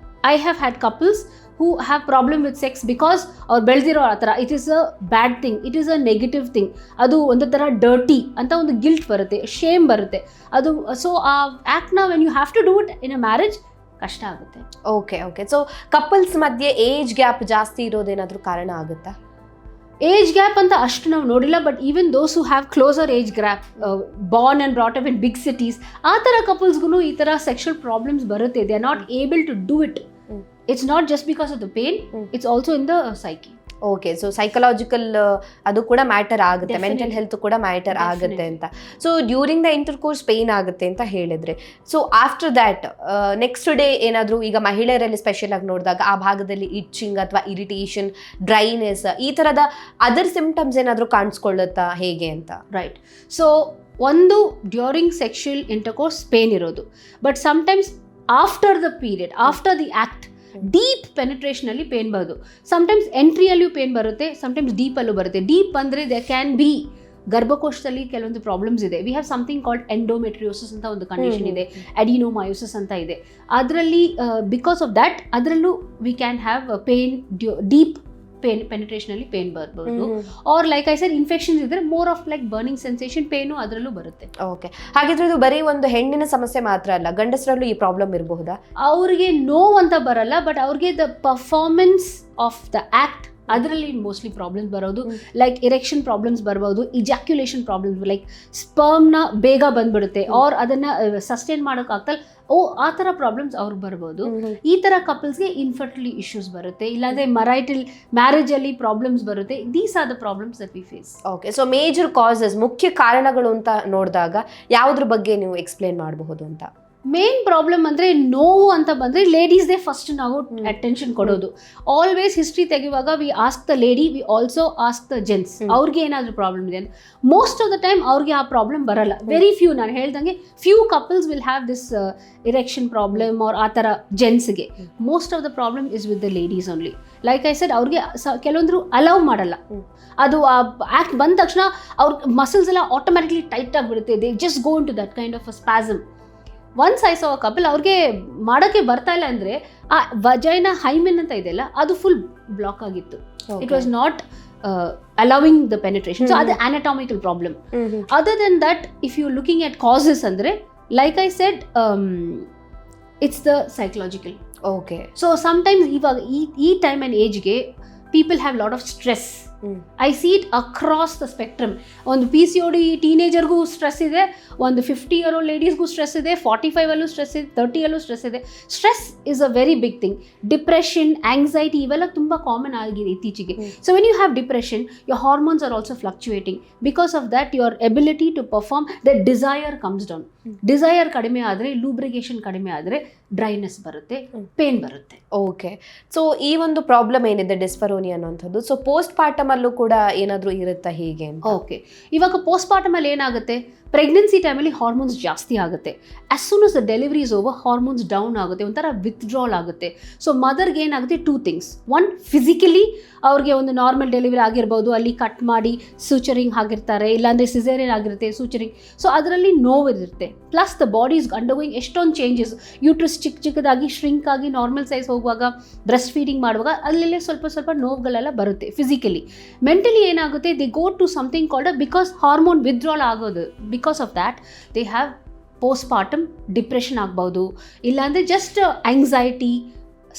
I have had couples who have problem with sex because ಅವ್ರು ಬೆಳೆದಿರೋ ಆ ಥರ. It is a bad thing, it is a negative thing. ಅದು ಒಂದು ಥರ dirty ಅಂತ ಒಂದು ಗಿಲ್ಟ್ ಬರುತ್ತೆ, ಶೇಮ್ ಬರುತ್ತೆ ಅದು. ಸೊ ಆ ಆ್ಯಕ್ಟ್ನ when you have to do it in a marriage ಕಷ್ಟ ಆಗುತ್ತೆ. ಓಕೆ, ಸೊ ಕಪಲ್ಸ್ ಮಧ್ಯೆ ಏಜ್ ಗ್ಯಾಪ್ ಜಾಸ್ತಿ ಇರೋದೇನಾದರೂ ಕಾರಣ ಆಗುತ್ತಾ? ಏಜ್ ಗ್ಯಾಪ್ ಅಂತ ಅಷ್ಟು ನಾವು ನೋಡಿಲ್ಲ, but even those who have closer age gap, born and brought up in big cities, ಆ ಥರ ಕಪಲ್ಸ್ಗೂ ಈ ಥರ ಸೆಕ್ಷುವಲ್ ಪ್ರಾಬ್ಲಮ್ಸ್ ಬರುತ್ತೆ. They are not able to do it. It's not just because of the pain, it's also in the psyche. Okay, so psychological ಅದು ಕೂಡ matter ಆಗುತ್ತೆ, Definitely. Mental health ಕೂಡ ಮ್ಯಾಟರ್ ಆಗುತ್ತೆ Definitely. ಅಂತ. So during the intercourse pain ಆಗುತ್ತೆ ಅಂತ ಹೇಳಿದ್ರೆ, so after that next day ಏನಾದರೂ, ಈಗ ಮಹಿಳೆಯರಲ್ಲಿ ಸ್ಪೆಷಲ್ ಆಗಿ ನೋಡಿದಾಗ ಆ ಭಾಗದಲ್ಲಿ ಇಚ್ಚಿಂಗ್ ಅಥವಾ ಇರಿಟೇಷನ್, ಡ್ರೈನೆಸ್, ಈ ಥರದ ಅದರ್ ಸಿಂಪ್ಟಮ್ಸ್ ಏನಾದರೂ ಕಾಣಿಸ್ಕೊಳ್ಳುತ್ತಾ ಹೇಗೆ ಅಂತ? ರೈಟ್. ಸೊ ಒಂದು ಡ್ಯೂರಿಂಗ್ ಸೆಕ್ಷುಯಲ್ ಇಂಟರ್ಕೋರ್ಸ್ ಪೇನ್ ಇರೋದು, but sometimes after the period, after the act, deep ಪೆನಿಟ್ರೇಷನಲ್ಲಿ ಪೇನ್ ಬರೋದು. ಸಮ್ಟೈಮ್ಸ್ ಎಂಟ್ರಿಯಲ್ಲೂ ಪೇನ್ ಬರುತ್ತೆ, ಸಮ್ಟೈಮ್ಸ್ ಡೀಪಲ್ಲೂ ಬರುತ್ತೆ. ಡೀಪ್ ಅಂದರೆ ದೆ ಕ್ಯಾನ್ ಬಿ ಗರ್ಭಕೋಶದಲ್ಲಿ ಕೆಲವೊಂದು ಪ್ರಾಬ್ಲಮ್ಸ್ ಇದೆ. We have something called endometriosis ಅಂತ ಒಂದು ಕಂಡೀಷನ್ ಇದೆ, ಅಡಿನೋಮಯೋಸಿಸ್ ಅಂತ ಇದೆ. ಅದರಲ್ಲಿ ಬಿಕಾಸ್ ಆಫ್ ದ್ಯಾಟ್ ಅದರಲ್ಲೂ we can have pain, deep ಪೆನಿಟ್ರೇಷನಲ್ಲಿ ಪೇನ್ ಬರ್ಬೋದು. Or like I said infections ಇದ್ರೆ more of like burning sensation, pain ಅದರಲ್ಲೂ ಬರುತ್ತೆ. ಓಕೆ, ಹಾಗಿದ್ರೆ ಇದು ಬರೀ ಒಂದು ಹೆಣ್ಣಿನ ಸಮಸ್ಯೆ ಮಾತ್ರ ಅಲ್ಲ, ಗಂಡಸರಲ್ಲೂ ಈ ಪ್ರಾಬ್ಲಮ್ ಇರಬಹುದಾ? ಅವ್ರಿಗೆ ನೋವು ಅಂತ ಬರಲ್ಲ, ಬಟ್ ಅವ್ರಿಗೆ the performance of the act ಅದರಲ್ಲಿ ಮೋಸ್ಟ್ಲಿ ಪ್ರಾಬ್ಲಮ್ಸ್ ಬರೋದು. ಲೈಕ್ ಇರೆಕ್ಷನ್ ಪ್ರಾಬ್ಲಮ್ಸ್ ಬರ್ಬೋದು, ಇಜಾಕ್ಯುಲೇಷನ್ ಪ್ರಾಬ್ಲಮ್ಸ್, ಲೈಕ್ ಸ್ಪರ್ಮ್ನ ಬೇಗ ಬಂದ್ಬಿಡುತ್ತೆ, ಆರ್ ಅದನ್ನು ಸಸ್ಟೈನ್ ಮಾಡೋಕ್ಕಾಗ್ತಲ್ಲ, ಆ ಥರ ಪ್ರಾಬ್ಲಮ್ಸ್ ಅವ್ರಿಗೆ ಬರ್ಬೋದು. ಈ ಥರ ಕಪಲ್ಸ್ಗೆ ಇನ್ಫರ್ಟಿಲಿಟಿ ಇಶ್ಯೂಸ್ ಬರುತ್ತೆ, ಇಲ್ಲಾಂದರೆ ಮ್ಯಾರೇಜಲ್ಲಿ ಪ್ರಾಬ್ಲಮ್ಸ್ ಬರುತ್ತೆ. These are the problems that we face. Okay, so major causes, ಮುಖ್ಯ ಕಾರಣಗಳು ಅಂತ ನೋಡಿದಾಗ ಯಾವುದ್ರ ಬಗ್ಗೆ ನೀವು ಎಕ್ಸ್ಪ್ಲೇನ್ ಮಾಡಬಹುದು ಅಂತ? ಮೇನ್ ಪ್ರಾಬ್ಲಮ್ ಅಂದರೆ ನೋವು ಅಂತ ಬಂದರೆ ಲೇಡೀಸ್ದೇ ಫಸ್ಟ್ ನಾವು ಅಟೆನ್ಷನ್ ಕೊಡೋದು. ಆಲ್ವೇಸ್ ಹಿಸ್ಟ್ರಿ ತೆಗೆಯುವಾಗ V ask the lady, we also ask the gents, ಅವ್ರಿಗೆ ಏನಾದರೂ ಪ್ರಾಬ್ಲಮ್ ಇದೆ. ಮೋಸ್ಟ್ ಆಫ್ ದ ಟೈಮ್ ಅವ್ರಿಗೆ ಆ ಪ್ರಾಬ್ಲಮ್ ಬರಲ್ಲ. ವೆರಿ ಫ್ಯೂ, ನಾನು ಹೇಳ್ದಂಗೆ few couples will have this erection problem or ಆ ಥರ ಜೆಂಟ್ಸ್ಗೆ. Most of the problem is with the ladies only. Like I said, ಅವ್ರಿಗೆ ಕೆಲವೊಂದು ಅಲೌ ಮಾಡಲ್ಲ. ಅದು ಆ ಆ್ಯಕ್ಟ್ ಬಂದ ತಕ್ಷಣ ಅವ್ರ ಮಸಲ್ಸ್ ಎಲ್ಲ ಆಟೋಮ್ಯಾಟಿಕ್ಲಿ ಟೈಟ್ ಆಗಿಬಿಡುತ್ತೆ. They just go into that kind of a spasm. Once I saw a couple, ಅವ್ರಿಗೆ ಮಾಡೋಕ್ಕೆ ಬರ್ತಾ ಇಲ್ಲ ಅಂದರೆ ಆ ವಜೈನ ಹೈಮೆನ್ ಅಂತ ಇದೆಯಲ್ಲ, ಅದು ಫುಲ್ ಬ್ಲಾಕ್ ಆಗಿತ್ತು. It was not allowing the penetration. So ಅದು anatomical problem. Other then that, if you looking at causes ಅಂದರೆ, like I said, it's the psychological. Okay, so sometimes ಇವಾಗ ಈ ಟೈಮ್ ಆ್ಯಂಡ್ ಏಜ್ಗೆ people have lot of stress. I see it across the spectrum. ಒಂದು PCOD ಟೀನೇಜರ್ಗೂ stress ಇದೆ, ಒಂದು 50-year-old ಲೇಡೀಸ್ಗೂ stress ಇದೆ, 45 stress ಇದೆ, 30 ಸ್ಟ್ರೆಸ್ ಇದೆ. Stress is a very big thing. Depression, anxiety ಇವೆಲ್ಲ ತುಂಬ ಕಾಮನ್ ಆಗಿದೆ ಇತ್ತೀಚೆಗೆ. So when you have depression, your hormones are also fluctuating. Because of that your ability to perform, the desire comes down. Desire ಕಡಿಮೆ ಆದರೆ, ಲೂಬ್ರಿಗೇಷನ್ ಕಡಿಮೆ ಆದರೆ dryness ಬರುತ್ತೆ, pain ಬರುತ್ತೆ. ಓಕೆ, ಸೊ ಈ ಒಂದು ಪ್ರಾಬ್ಲಮ್ ಏನಿದೆ ಡಿಸ್ಪರೋನಿ ಅನ್ನುವಂಥದ್ದು, ಸೊ ಪೋಸ್ಟ್ ಪಾರ್ಟಮ್ ಅಲ್ಲೂ ಕೂಡ ಏನಾದರೂ ಇರುತ್ತಾ ಹೀಗೆ ಅಂತ? ಓಕೆ, ಇವಾಗ ಪೋಸ್ಟ್ ಪಾರ್ಟಮಲ್ಲಿ ಏನಾಗುತ್ತೆ, ಪ್ರೆಗ್ನೆನ್ಸಿ ಟೈಮಲ್ಲಿ ಹಾರ್ಮೋನ್ಸ್ ಜಾಸ್ತಿ ಆಗುತ್ತೆ. As soon as the delivery is over, hormones down ಆಗುತ್ತೆ, ಒಂಥರ ವಿತ್ಡ್ರಾಲ್ ಆಗುತ್ತೆ. ಸೊ ಮದರ್ಗೆ ಏನಾಗುತ್ತೆ, 2 ಥಿಂಗ್ಸ್. ಒನ್, ಫಿಸಿಕಲಿ ಅವ್ರಿಗೆ ಒಂದು ನಾರ್ಮಲ್ ಡೆಲಿವರಿ ಆಗಿರ್ಬೋದು, ಅಲ್ಲಿ ಕಟ್ ಮಾಡಿ ಸೂಚರಿಂಗ್ ಆಗಿರ್ತಾರೆ, ಇಲ್ಲಾಂದರೆ ಸಿಸೇರಿಯನ್ ಆಗಿರುತ್ತೆ ಸೂಚರಿಂಗ್. ಸೊ ಅದರಲ್ಲಿ ನೋವು ಇರುತ್ತೆ. Plus the body is undergoing ಎಷ್ಟೊಂದು ಚೇಂಜಸ್. ಯೂಟ್ರಸ್ ಚಿಕ್ಕದಾಗಿ ಶ್ರಿಂಕ್ ಆಗಿ ನಾರ್ಮಲ್ ಸೈಜ್ ಹೋಗುವಾಗ, ಬ್ರೆಸ್ಟ್ ಫೀಡಿಂಗ್ ಮಾಡುವಾಗ ಅಲ್ಲೆಲ್ಲೇ ಸ್ವಲ್ಪ ನೋವುಗಳೆಲ್ಲ ಬರುತ್ತೆ ಫಿಸಿಕಲಿ. ಮೆಂಟಲಿ ಏನಾಗುತ್ತೆ, they go to something called, because hormone withdrawal ಆಗೋದು, because of that they have postpartum depression ಆಗ್ಬೋದು, ಇಲ್ಲಾಂದರೆ ಜಸ್ಟ್ ಆಂಗ್ಸೈಟಿ,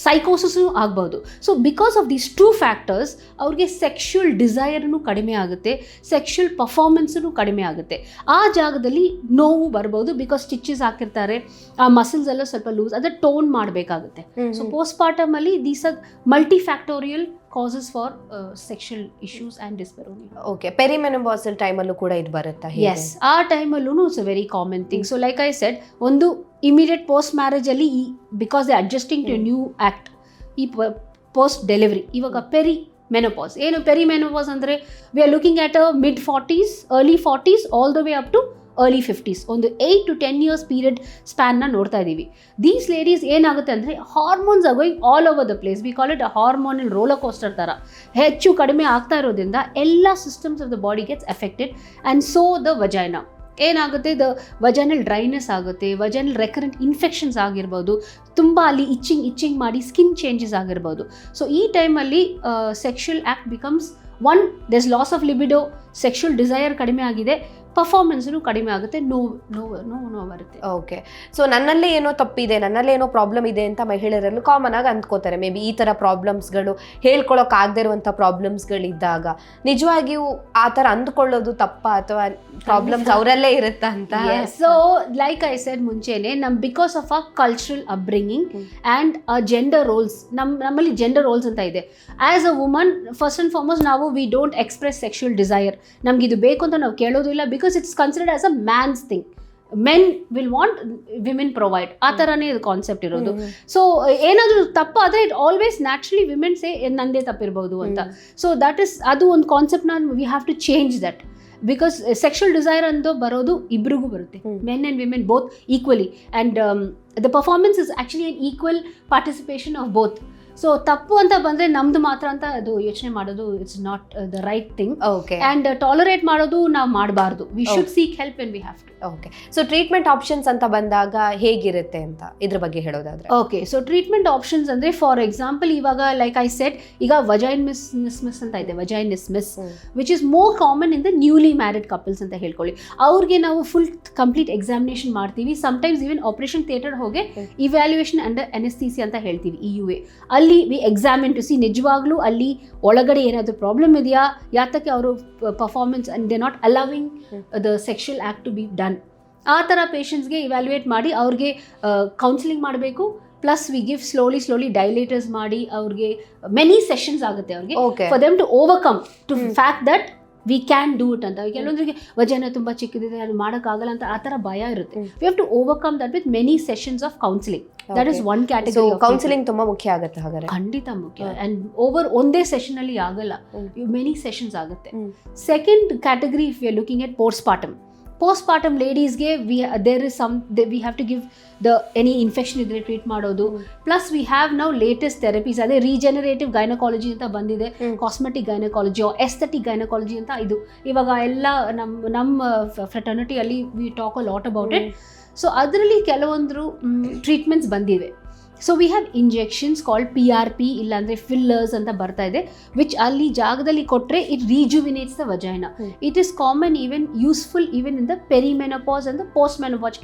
ಸೈಕೋಸಿಸು ಆಗ್ಬೋದು. So because of these 2 factors ಅವ್ರಿಗೆ ಸೆಕ್ಷುವಲ್ ಡಿಸೈರ್ನು ಕಡಿಮೆ ಆಗುತ್ತೆ, ಸೆಕ್ಷುವಲ್ ಪರ್ಫಾರ್ಮೆನ್ಸೂ ಕಡಿಮೆ ಆಗುತ್ತೆ. ಆ ಜಾಗದಲ್ಲಿ ನೋವು ಬರ್ಬೋದು, ಬಿಕಾಸ್ ಸ್ಟಿಚಸ್ ಹಾಕಿರ್ತಾರೆ, ಆ ಮಸಲ್ಸ್ ಎಲ್ಲ ಸ್ವಲ್ಪ ಲೂಸ್, ಅದನ್ನು ಟೋನ್ ಮಾಡಬೇಕಾಗುತ್ತೆ. ಸೊ ಪೋಸ್ಟ್ಪಾರ್ಟಮಲ್ಲಿ these are multifactorial causes for sexual issues and dyspareunia. Okay, perimenopause ಟೈಮಲ್ಲೂ ಕೂಡ ಇದು ಬರುತ್ತಾ? Yes, ಆ ಟೈಮಲ್ಲೂ it's a very common thing. So like I said, ಒಂದು ಇಮಿಡಿಯೇಟ್ ಪೋಸ್ಟ್ ಮ್ಯಾರೇಜಲ್ಲಿ because they adjusting to new act, ಈ ಪೋಸ್ಟ್ ಡೆಲಿವರಿ, ಇವಾಗ ಮೆನೋಪಾಸ್. ಏನು ಮೆನೋಪಾಸ್ ಅಂದರೆ, we are looking at a mid-40s, early 40s all the way up to early 50s. ಒಂದು 8 to 10 years period ಸ್ಪ್ಯಾನ್ನ ನೋಡ್ತಾ ಇದ್ದೀವಿ. These ladies ಏನಾಗುತ್ತೆ ಅಂದರೆ, hormones are going all over the place. We call it a hormonal roller coaster ಥರ. ಹೆಚ್ಚು ಕಡಿಮೆ ಆಗ್ತಾ ಇರೋದ್ರಿಂದ ಎಲ್ಲ systems of the body gets affected, and so the vagina ಏನಾಗುತ್ತೆ, ದ ವಜೈನಲ್ ಡ್ರೈನೆಸ್ ಆಗುತ್ತೆ, ವಜೈನಲ್ ರೆಕರೆಂಟ್ ಇನ್ಫೆಕ್ಷನ್ಸ್ ಆಗಿರ್ಬೋದು, ತುಂಬ ಅಲ್ಲಿ ಇಚ್ಚಿಂಗ್ ಮಾಡಿ ಸ್ಕಿನ್ ಚೇಂಜಸ್ ಆಗಿರ್ಬೋದು. ಸೊ ಈ ಟೈಮಲ್ಲಿ sexual act becomes one, there's loss of libido, sexual desire ಕಡಿಮೆ ಆಗಿದೆ, ಪರ್ಫಾರ್ಮೆನ್ಸ್ನು ಕಡಿಮೆ ಆಗುತ್ತೆ, ನೋವು ಬರುತ್ತೆ. ಓಕೆ, ಸೊ ನನ್ನಲ್ಲೇ ಏನೋ ತಪ್ಪಿದೆ, ನನ್ನಲ್ಲೇ ಏನೋ ಪ್ರಾಬ್ಲಮ್ ಇದೆ ಅಂತ ಮಹಿಳೆಯರಲ್ಲೂ ಕಾಮನ್ ಆಗಿ ಅಂದ್ಕೋತಾರೆ. ಮೇ ಬಿ ಈ ಥರ ಪ್ರಾಬ್ಲಮ್ಸ್ಗಳು ಹೇಳ್ಕೊಳಕ್ ಆಗದೆ ಇರುವಂಥ ಪ್ರಾಬ್ಲಮ್ಸ್ಗಳಿದ್ದಾಗ ನಿಜವಾಗಿಯೂ ಆ ಥರ ಅಂದ್ಕೊಳ್ಳೋದು ತಪ್ಪ ಅಥವಾ ಪ್ರಾಬ್ಲಮ್ಸ್ ಅವರಲ್ಲೇ ಇರುತ್ತಾ ಅಂತ? ಸೊ ಲೈಕ್ ಐ ಸೆಡ್ ಮುಂಚೆನೆ because of a cultural upbringing and gender roles, ನಮ್ಮಲ್ಲಿ ಜೆಂಡರ್ ರೋಲ್ಸ್ ಅಂತ ಇದೆ. As a woman first and foremost ನಾವು we don't express sexual desire, ನಮ್ಗೆ ಇದು ಬೇಕು ಅಂತ ನಾವು ಕೇಳೋದಿಲ್ಲ, because it's considered as a man's thing. Men will want, women provide, ಆ ಥರನೇ ಇದು ಕಾನ್ಸೆಪ್ಟ್ ಇರೋದು. ಸೊ ಏನಾದರೂ ತಪ್ಪಾದರೆ it always naturally women say ನಂದೇ ತಪ್ಪಿರ್ಬೋದು ಅಂತ. ಸೊ ದಟ್ ಇಸ್, ಅದು ಒಂದು ಕಾನ್ಸೆಪ್ಟ್ನ we have to change that. Because sexual desire ಅಂತ ಬರೋದು ಇಬ್ರಿಗೂ ಬರುತ್ತೆ, men and women both equally, and the performance is actually an equal participation of both. So ತಪ್ಪು ಅಂತ ಬಂದರೆ ನಮ್ದು ಮಾತ್ರ ಅಂತ ಅದು ಯೋಚನೆ ಮಾಡೋದು it's not the right thing. Okay, and tolerate ಮಾಡೋದು ನಾವು ಮಾಡಬಾರ್ದು. We should seek help when we have to. Okay, so treatment options ಅಂತ ಬಂದಾಗ ಹೇಗಿರುತ್ತೆ ಅಂತ ಇದ್ರ ಬಗ್ಗೆ ಹೇಳೋದಾದ್ರೆ? ಓಕೆ, ಸೊ ಟ್ರೀಟ್ಮೆಂಟ್ ಆಪ್ಷನ್ಸ್ ಅಂದರೆ ಫಾರ್ ಎಕ್ಸಾಂಪಲ್ ಇವಾಗ ಲೈಕ್ ಐ ಸೆಡ್, ಈಗ ವಜೈನಿಸ್ಮಸ್ ಅಂತ ಇದೆ, vaginismus which is more common in the newly married couples ಅಂತ ಹೇಳ್ಕೊಳ್ಳಿ. ಅವ್ರಿಗೆ ನಾವು ಫುಲ್ ಕಂಪ್ಲೀಟ್ ಎಕ್ಸಾಮಿನೇಷನ್ ಮಾಡ್ತೀವಿ, ಸಮ್ಟೈಮ್ಸ್ ಈವನ್ ಆಪರೇಷನ್ ಥಿಯೇಟರ್ ಹೋಗಿ ಇವ್ಯಾಲ್ಯೂಯೇಷನ್ ಅಂಡರ್ ಎನೆಸ್ಥೀಸಿಯಾ ಅಂತ ಹೇಳ್ತೀವಿ, EUA. ಅಲ್ಲಿ ವಿ ಎಕ್ಸಾಮಿನ್ ಟು ಸಿ ನಿಜವಾಗ್ಲೂ ಅಲ್ಲಿ ಒಳಗಡೆ ಏನಾದರೂ ಪ್ರಾಬ್ಲಮ್ ಇದೆಯಾ, ಯಾತಕ್ಕೆ ಅವರು performance and they not allowing the sexual act to be done. ಆ ಥರ ಪೇಷಂಟ್ಸ್ಗೆ ಇವ್ಯಾಲ್ಯೂಯೇಟ್ ಮಾಡಿ ಅವ್ರಿಗೆ ಕೌನ್ಸಿಲಿಂಗ್ ಮಾಡಬೇಕು. Plus we give slowly dilators ಮಾಡಿ ಅವ್ರಿಗೆ ಮೆನಿ ಸೆಷನ್ಸ್ ಆಗುತ್ತೆ ಅವ್ರಿಗೆ, for them to overcome to fact that we can do it ಅಂತ. ಕೆಲವೊಂದರಿಗೆ ವಜನ ತುಂಬ ಚಿಕ್ಕದಿದೆ, ಅದು ಮಾಡೋಕ್ಕಾಗಲ್ಲ ಅಂತ ಆ ಥರ ಭಯ ಇರುತ್ತೆ. We have to overcome that with many sessions of counselling. That is one category. Counselling ತುಂಬಾ ಮುಖ್ಯ ಆಗುತ್ತೆ ಹಾಗಾದ್ರೆ? ಖಂಡಿತ ಮುಖ್ಯ. ಆ್ಯಂಡ್ ಒಂದೇ ಸೆಷನ್ ಅಲ್ಲಿ ಆಗಲ್ಲ, ಮೆನಿ ಸೆಷನ್ಸ್ ಆಗುತ್ತೆ. Second category, if you are looking at postpartum ಲೇಡೀಸ್ಗೆ we have to give any infection ಇದ್ರೆ ಟ್ರೀಟ್ ಮಾಡೋದು. Plus we have now latest therapies, ಅದೇ ರೀಜನರೇಟಿವ್ ಗೈನಕಾಲಜಿ ಅಂತ ಬಂದಿದೆ, ಕಾಸ್ಮೆಟಿಕ್ ಗೈನಕಾಲಜಿ, ಎಸ್ಥೆಟಿಕ್ ಗೈನಕಾಲಜಿ ಅಂತ. ಇದು ಇವಾಗ ಎಲ್ಲ ನಮ್ಮ ಫ್ರೆಟರ್ನಿಟಿಯಲ್ಲಿ we talk a lot about it. So ಅದರಲ್ಲಿ ಕೆಲವೊಂದು ಟ್ರೀಟ್ಮೆಂಟ್ಸ್ ಬಂದಿವೆ. So we have injections called PRP, ಇಲ್ಲಾಂದರೆ ಫಿಲ್ಲರ್ಸ್ ಅಂತ ಬರ್ತಾ ಇದೆ, ವಿಚ್ ಅಲ್ಲಿ ಜಾಗದಲ್ಲಿ ಕೊಟ್ಟರೆ it rejuvenates the vagina. It is common, even useful even in the perimenopause and the post menopause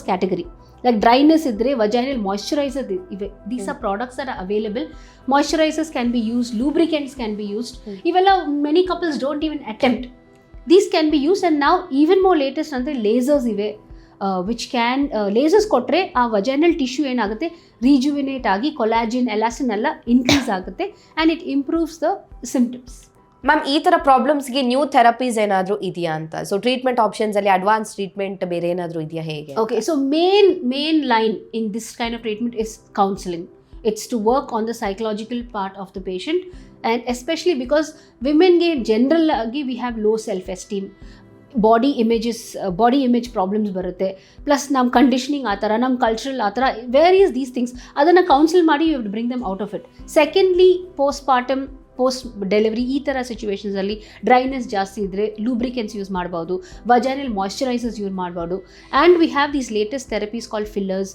category. Like dryness ಇದ್ದರೆ ವಜೈನಲ್ ಮಾಯ್ಶ್ಚರೈಸರ್ ಇವೆ. These are products are available. Moisturisers can be used, lubricants can be used. ಇವೆಲ್ಲ many couples don't even attempt. These can be used. And ನಾವು even more latest ಅಂದರೆ lasers ಇವೆ, which can lasers ಕೊಟ್ಟರೆ ಆ vaginal tissue ಏನಾಗುತ್ತೆ, ರೀಜುವಿನೇಟ್ ಆಗಿ collagen, elastin ಎಲ್ಲ increase ಆಗುತ್ತೆ and it improves the symptoms. Ma'am, ಈ ಥರ ಪ್ರಾಬ್ಲಮ್ಸ್ಗೆ ನ್ಯೂ ಥೆರಪೀಸ್ ಏನಾದರೂ ಇದೆಯಾ ಅಂತ? ಸೊ ಟ್ರೀಟ್ಮೆಂಟ್ ಆಪ್ಷನ್ಸಲ್ಲಿ ಅಡ್ವಾನ್ಸ್ ಟ್ರೀಟ್ಮೆಂಟ್ ಬೇರೆ ಏನಾದರೂ ಇದೆಯಾ, ಹೇಗೆ? Okay, so main line in this kind of treatment is counselling. It's to work on the psychological part of the patient, and especially because women ge general agi we have low self esteem, body image problems barutte, plus nam conditioning atara, nam cultural atara, various these things adanna counsel ಮಾಡಿ you have to bring them out of it. Secondly, post delivery ಈ ಥರ ಸಿಚುವೇಷನ್ಸಲ್ಲಿ dryness ಜಾಸ್ತಿ ಇದ್ದರೆ lubricants use ಮಾಡ್ಬೋದು, vaginal moisturisers use ಮಾಡ್ಬೋದು. And we have these latest therapies called fillers,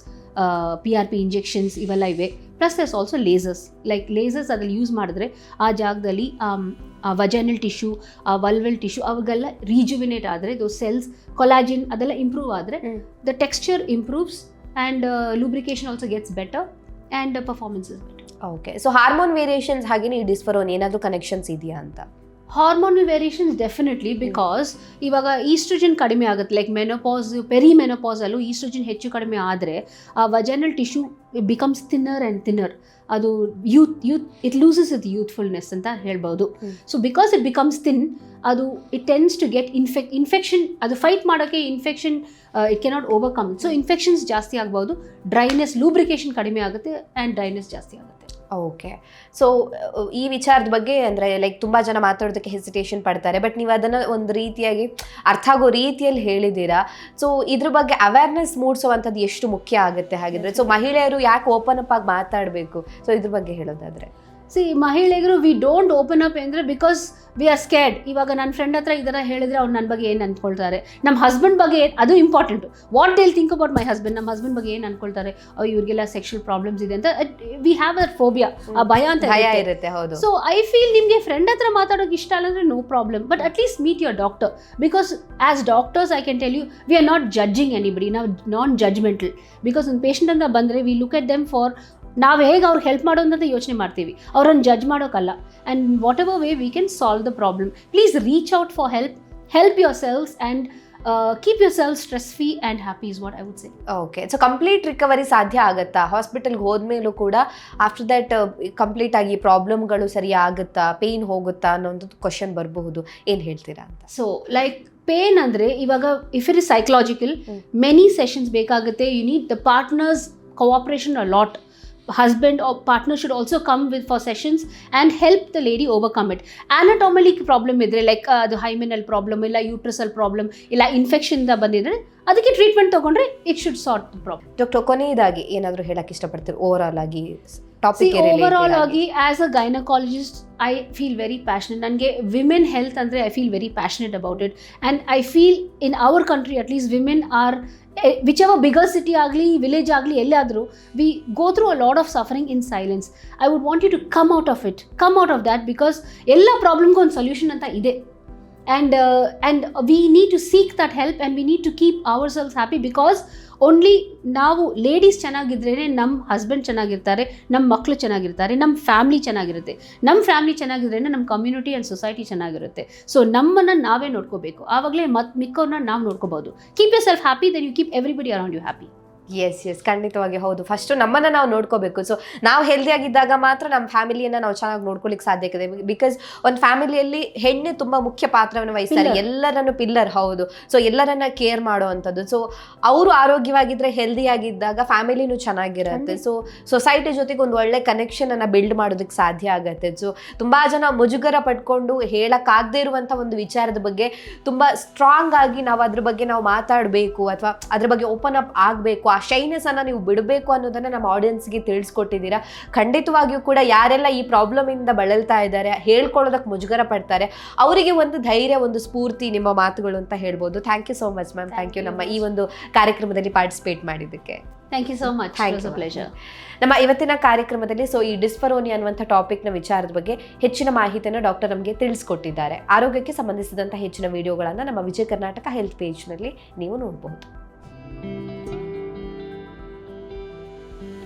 PRP injections ಇವೆಲ್ಲ ಇವೆ. Plus ದರ್ಸ್ also lasers. Like lasers ಅದ್ರಲ್ಲಿ use ಮಾಡಿದ್ರೆ ಆ ಜಾಗದಲ್ಲಿ ವಜೈನಲ್ ಟಿಶ್ಯೂ, ವಲ್ವಲ್ ಟಿಶ್ಯೂ ಅವಾಗೆಲ್ಲ ರೀಜುವಿನೇಟ್ ಆದರೆ, ದೋ ಸೆಲ್ಸ್, ಕೊಲಾಜಿನ್ ಅದೆಲ್ಲ ಇಂಪ್ರೂವ್ ಆದರೆ the texture improves and lubrication also gets better and performance is better. Okay, so hormone variations ಹಾಗೆ ಈ ಡಿಸ್ಫರೋನ್ ಏನಾದರೂ ಕನೆಕ್ಷನ್ಸ್ ಇದೆಯಾ ಅಂತ? ಹಾರ್ಮೋನಲ್ ವೇರಿಯೇಷನ್ಸ್ ಡೆಫಿನೆಟ್ಲಿ, ಬಿಕಾಸ್ ಇವಾಗ ಈಸ್ಟ್ರೋಜನ್ ಕಡಿಮೆ ಆಗುತ್ತೆ. ಲೈಕ್ ಪೆರಿಮೆನೋಪಾಸಲ್ಲೂ ಈಸ್ಟ್ರೋಜನ್ ಹೆಚ್ಚು ಕಡಿಮೆ ಆದರೆ ಆ vaginal tissue becomes thinner and thinner. ಅದು ಇಟ್ ಲೂಸಸ್ ಇಟ್ ಯೂತ್ಫುಲ್ನೆಸ್ ಅಂತ ಹೇಳ್ಬೋದು. So because it becomes thin, ಅದು it tends to get infection. ಅದು ಫೈಟ್ ಮಾಡೋಕ್ಕೆ infection it cannot overcome. So infections ಜಾಸ್ತಿ ಆಗ್ಬೋದು, ಡ್ರೈನೆಸ್, ಲೂಬ್ರಿಕೇಶನ್ ಕಡಿಮೆ ಆಗುತ್ತೆ ಆ್ಯಂಡ್ ಡ್ರೈನೆಸ್ ಜಾಸ್ತಿ ಆಗುತ್ತೆ. ಓಕೆ, ಸೊ ಈ ವಿಚಾರದ ಬಗ್ಗೆ ಅಂದರೆ ಲೈಕ್ ತುಂಬ ಜನ ಮಾತಾಡೋದಕ್ಕೆ ಹೆಸಿಟೇಷನ್ ಪಡ್ತಾರೆ, ಬಟ್ ನೀವು ಅದನ್ನು ಒಂದು ರೀತಿಯಾಗಿ ಅರ್ಥ ಆಗೋ ರೀತಿಯಲ್ಲಿ ಹೇಳಿದ್ದೀರಾ. ಸೊ ಇದ್ರ ಬಗ್ಗೆ ಅವೇರ್ನೆಸ್ ಮೂಡಿಸೋವಂಥದ್ದು ಎಷ್ಟು ಮುಖ್ಯ ಆಗುತ್ತೆ ಹಾಗಿದ್ರೆ? ಸೊ ಮಹಿಳೆಯರು ಯಾಕೆ ಓಪನ್ ಅಪ್ ಆಗಿ ಮಾತಾಡಬೇಕು? ಸೊ ಇದ್ರ ಬಗ್ಗೆ ಹೇಳೋದಾದರೆ ಸಿ ಮಹಿಳೆಯರು ವಿ ಡೋಂಟ್ ಓಪನ್ ಅಪ್ ಅಂದರೆ ಬಿಕಾಸ್ ವಿ ಆರ್ ಸ್ಕೇರ್ಡ್. ಇವಾಗ ನನ್ನ ಫ್ರೆಂಡ್ ಹತ್ರ ಈ ಥರ ಹೇಳಿದ್ರೆ ಅವ್ರು ನನ್ನ ಬಗ್ಗೆ ಏನು ಅಂದ್ಕೊಳ್ತಾರೆ, ನಮ್ಮ ಹಸ್ಬೆಂಡ್ ಬಗ್ಗೆ ಅದು important. What they think about my husband, ನಮ್ಮ ಹಸ್ಬೆಂಡ್ ಬಗ್ಗೆ ಏನು ಅಂದ್ಕೊಳ್ತಾರೆ, ಇವ್ರಿಗೆಲ್ಲ ಸೆಕ್ಷುವಲ್ ಪ್ರಾಬ್ಲಮ್ಸ್ ಇದೆ ಅಂತ ವಿ ಹ್ಯಾವ್ ಅ ಫೋಬಿಯಾ, ಆ ಭಯ ಅಂತ ಇರುತ್ತೆ. ಹೌದು. ಸೊ ಐ ಫೀಲ್ ನಿಮಗೆ ಫ್ರೆಂಡ್ ಹತ್ರ ಮಾತಾಡೋಕೆ ಇಷ್ಟ ಅಲ್ಲ ಅಂದರೆ no problem, but at least meet your doctor. Because as doctors I can tell you we are not judging anybody, ನಾವು ನಾನ್ ಜಡ್ಜ್ಮೆಂಟಲ್. ಬಿಕಾಸ್ ಒಂದು ಪೇಷಂಟ್ ಅಂತ ಬಂದರೆ we look at them for ನಾವು ಹೇಗೆ ಅವ್ರಿಗೆ ಹೆಲ್ಪ್ ಮಾಡೋದು ಅಂತ ಯೋಚನೆ ಮಾಡ್ತೀವಿ, ಅವ್ರನ್ನ ಜಡ್ಜ್ ಮಾಡೋಕ್ಕಲ್ಲ. And whatever way we can solve the problem. Please reach out for help yourselves and keep yourself stress free and happy is what I would say. Okay, so complete recovery ಸಾಧ್ಯ ಆಗುತ್ತಾ? ಹಾಸ್ಪಿಟಲ್ಗೆ ಹೋದ್ಮೇಲೂ ಕೂಡ after that complete ಆಗಿ ಪ್ರಾಬ್ಲಮ್ಗಳು ಸರಿ ಆಗುತ್ತಾ, pain ಹೋಗುತ್ತಾ ಅನ್ನೋದು question ಬರಬಹುದು, ಏನು ಹೇಳ್ತೀರಾ ಅಂತ? ಸೊ ಲೈಕ್ ಪೇನ್ ಅಂದರೆ ಇವಾಗ if it is psychological many sessions ಬೇಕಾಗುತ್ತೆ. You need the partner's cooperation a lot. Husband or partner should also come with for sessions and help the lady overcome it. Anatomic problem idre like the hymenal problem illa uterusal problem illa infection da bandidre ಅದಕ್ಕೆ treatment ತಗೊಂಡ್ರೆ it should sort the problem. Doctor, ಕೊನೆಯದಾಗಿ ಏನಾದರೂ ಹೇಳಕ್ಕೆ ಇಷ್ಟಪಡ್ತೀರಿ overall ಆಗಿ topic? Overall ಆಗಿ as a gynaecologist I feel very passionate. ನನಗೆ women health ಅಂದರೆ I feel very passionate about it. And I feel in our country at least women or whichever bigger city ಆಗಲಿ village ಆಗಲಿ ಎಲ್ಲಾದರೂ we go through a lot of suffering in silence. I would want you to come out of that because ಎಲ್ಲ ಪ್ರಾಬ್ಲಮ್ಗೂ ಒಂದು solution ಅಂತ ಇದೆ. And we need to seek that help and we need to keep ourselves happy because only ನಾವು ladies ಚೆನ್ನಾಗಿದ್ರೇ ನಮ್ಮ husband ಚೆನ್ನಾಗಿರ್ತಾರೆ, ನಮ್ಮ ಮಕ್ಕಳು ಚೆನ್ನಾಗಿರ್ತಾರೆ, ನಮ್ಮ ಫ್ಯಾಮಿಲಿ ಚೆನ್ನಾಗಿರುತ್ತೆ. ನಮ್ಮ ಫ್ಯಾಮಿಲಿ ಚೆನ್ನಾಗಿದ್ರೇ ನಮ್ಮ ಕಮ್ಯುನಿಟಿ ಆ್ಯಂಡ್ ಸೊಸೈಟಿ ಚೆನ್ನಾಗಿರುತ್ತೆ. ಸೊ ನಮ್ಮನ್ನು ನಾವೇ ನೋಡ್ಕೋಬೇಕು, ಆವಾಗಲೇ ಮಿಕ್ಕವ್ರನ್ನ ನಾವು ನೋಡ್ಕೋಬಹುದು. Keep yourself happy, then you keep everybody around you happy. Yes, ಖಂಡಿತವಾಗಿ ಹೌದು. ಫಸ್ಟು ನಮ್ಮನ್ನು ನಾವು ನೋಡ್ಕೋಬೇಕು. ಸೊ ನಾವು ಹೆಲ್ದಿಯಾಗಿದ್ದಾಗ ಮಾತ್ರ ನಮ್ಮ ಫ್ಯಾಮಿಲಿಯನ್ನು ನಾವು ಚೆನ್ನಾಗಿ ನೋಡ್ಕೊಳ್ಳಿಕ್ಕೆ ಸಾಧ್ಯ ಇದೆ. ಬಿಕಾಸ್ ಒಂದು ಫ್ಯಾಮಿಲಿಯಲ್ಲಿ ಹೆಣ್ಣು ತುಂಬ ಮುಖ್ಯ ಪಾತ್ರವನ್ನು ವಹಿಸ್ತಾರೆ, ಎಲ್ಲರನ್ನು ಪಿಲ್ಲರ್. ಹೌದು. ಸೊ ಎಲ್ಲರನ್ನ ಕೇರ್ ಮಾಡುವಂಥದ್ದು. ಸೊ ಅವರು ಆರೋಗ್ಯವಾಗಿದ್ದರೆ, ಹೆಲ್ದಿಯಾಗಿದ್ದಾಗ ಫ್ಯಾಮಿಲಿನೂ ಚೆನ್ನಾಗಿರುತ್ತೆ. ಸೊ ಸೊಸೈಟಿ ಜೊತೆಗೆ ಒಂದು ಒಳ್ಳೆ ಕನೆಕ್ಷನನ್ನು ಬಿಲ್ಡ್ ಮಾಡೋದಕ್ಕೆ ಸಾಧ್ಯ ಆಗುತ್ತೆ. ಸೊ ತುಂಬ ಜನ ಮುಜುಗರ ಪಡ್ಕೊಂಡು ಹೇಳೋಕ್ಕಾಗದೇ ಇರುವಂಥ ಒಂದು ವಿಚಾರದ ಬಗ್ಗೆ ತುಂಬ ಸ್ಟ್ರಾಂಗ್ ಆಗಿ ನಾವು ಅದ್ರ ಬಗ್ಗೆ ನಾವು ಮಾತಾಡಬೇಕು ಅಥವಾ ಅದ್ರ ಬಗ್ಗೆ ಓಪನ್ ಅಪ್ ಆಗಬೇಕು, ಆ ಶೈನೆಸ್ ಅನ್ನ ನೀವು ಬಿಡಬೇಕು ಅನ್ನೋದನ್ನ ನಮ್ಮ ಆಡಿಯನ್ಸ್ಗೆ ತಿಳಿಸ್ಕೊಟ್ಟಿದ್ದೀರಾ. ಖಂಡಿತವಾಗಿಯೂ ಕೂಡ ಯಾರೆಲ್ಲ ಈ ಪ್ರಾಬ್ಲಮ್ ಇಂದ ಬಳಲ್ತಾ ಇದ್ದಾರೆ, ಹೇಳ್ಕೊಳ್ಳೋದಕ್ಕೆ ಮುಜುಗರ ಪಡ್ತಾರೆ, ಅವರಿಗೆ ಒಂದು ಧೈರ್ಯ, ಒಂದು ಸ್ಫೂರ್ತಿ ನಿಮ್ಮ ಮಾತುಗಳು ಅಂತ ಹೇಳ್ಬೋದು. Thank you so much ma'am. Thank you ನಮ್ಮ ಈ ಒಂದು ಕಾರ್ಯಕ್ರಮದಲ್ಲಿ ಪಾರ್ಟಿಸಿಪೇಟ್ ಮಾಡಿದ್ದಕ್ಕೆ. Thank you so much. Pleasure. ನಮ್ಮ ಇವತ್ತಿನ ಕಾರ್ಯಕ್ರಮದಲ್ಲಿ ಈ ಡಿಸ್ಫರೋನಿಯಾ ಅನ್ನುವಂಥ ಟಾಪಿಕ್ನ ವಿಚಾರದ ಬಗ್ಗೆ ಹೆಚ್ಚಿನ ಮಾಹಿತಿಯನ್ನು ಡಾಕ್ಟರ್ ನಮಗೆ ತಿಳಿಸ್ಕೊಟ್ಟಿದ್ದಾರೆ. ಆರೋಗ್ಯಕ್ಕೆ ಸಂಬಂಧಿಸಿದಂಥ ಹೆಚ್ಚಿನ ವಿಡಿಯೋಗಳನ್ನು ನಮ್ಮ ವಿಜಯ ಕರ್ನಾಟಕ ಹೆಲ್ತ್ ಪೇಜ್ನಲ್ಲಿ ನೀವು ನೋಡಬಹುದು.